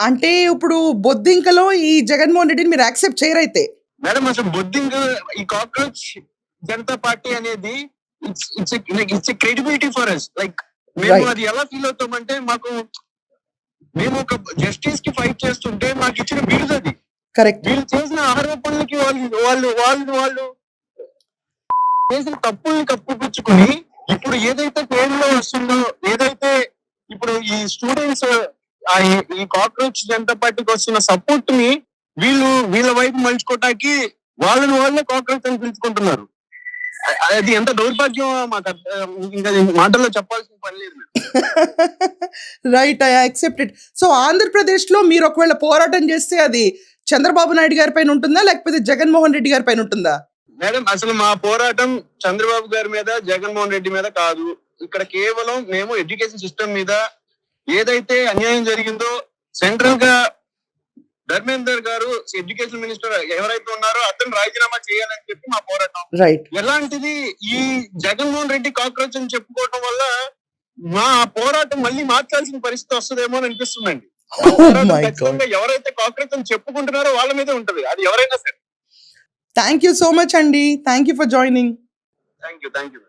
అంటే ఇప్పుడు బొద్దింకలో ఈ జగన్మోహన్ రెడ్డిని మీరు యాక్సెప్ట్ చేయరైతే. మేడం అసలు బొద్దింక ఈ కాక్రోచ్ జనతా పార్టీ అనేది it's credibility for us. Like మేము అది ఎలా ఫీల్ అవుతామంటే మేము ఒక జస్టిస్ కి ఫైట్ చేస్తుంటే మాకు ఇచ్చిన బిరుదు అది. కరెక్ట్. వీళ్ళు చేసిన ఆరోపణలకి వాళ్ళు చేసిన తప్పుల్ని కప్పిపుచ్చుకుని ఇప్పుడు ఏదైతే పేరులో వస్తుందో, ఏదైతే ఇప్పుడు ఈ స్టూడెంట్స్ ఈ కాక్రోచ్ జనతా పార్టీకి వస్తున్న సపోర్ట్ ని వీళ్ళ వైపు మలుచుకోవటానికి వాళ్ళే కాక్రోచ్ అని పిలుచుకుంటున్నారు. అది ఎంత దౌర్భాగ్యం మాకు ఇంకా మాటల్లో చెప్పాల్సిన పని లేదు. Right, I accept it. So Andhra Pradesh లో మీరు ఒకవేళ పోరాటం చేస్తే అది చంద్రబాబు నాయుడు గారి పైన ఉంటుందా, లేకపోతే జగన్మోహన్ రెడ్డి గారి పైన ఉంటుందా? మేడం అసలు మా పోరాటం చంద్రబాబు గారి మీద, జగన్మోహన్ రెడ్డి మీద కాదు. ఇక్కడ కేవలం మేము ఎడ్యుకేషన్ సిస్టమ్ మీద ఏదైతే అన్యాయం జరిగిందో, సెంట్రల్ గా ధర్మేందర్ గారు ఎడ్యుకేషన్ మినిస్టర్ ఎవరైతే ఉన్నారో అతను రాజీనామా చేయాలని చెప్పి మా పోరాటం. రైట్. ఎలాంటిది ఈ జగన్మోహన్ రెడ్డి కాక్రోచ్ అని చెప్పుకోవడం వల్ల మా పోరాటం మళ్ళీ మార్చాల్సిన పరిస్థితి వస్తుందేమో అని అనిపిస్తుందండి. ఎవరైతే కాక్రోచ్ అని చెప్పుకుంటున్నారో వాళ్ళ మీదే ఉంటది, అది ఎవరైనా సరే. థ్యాంక్ యూ సో మచ్ అండి. Thank you for joining. Thank you.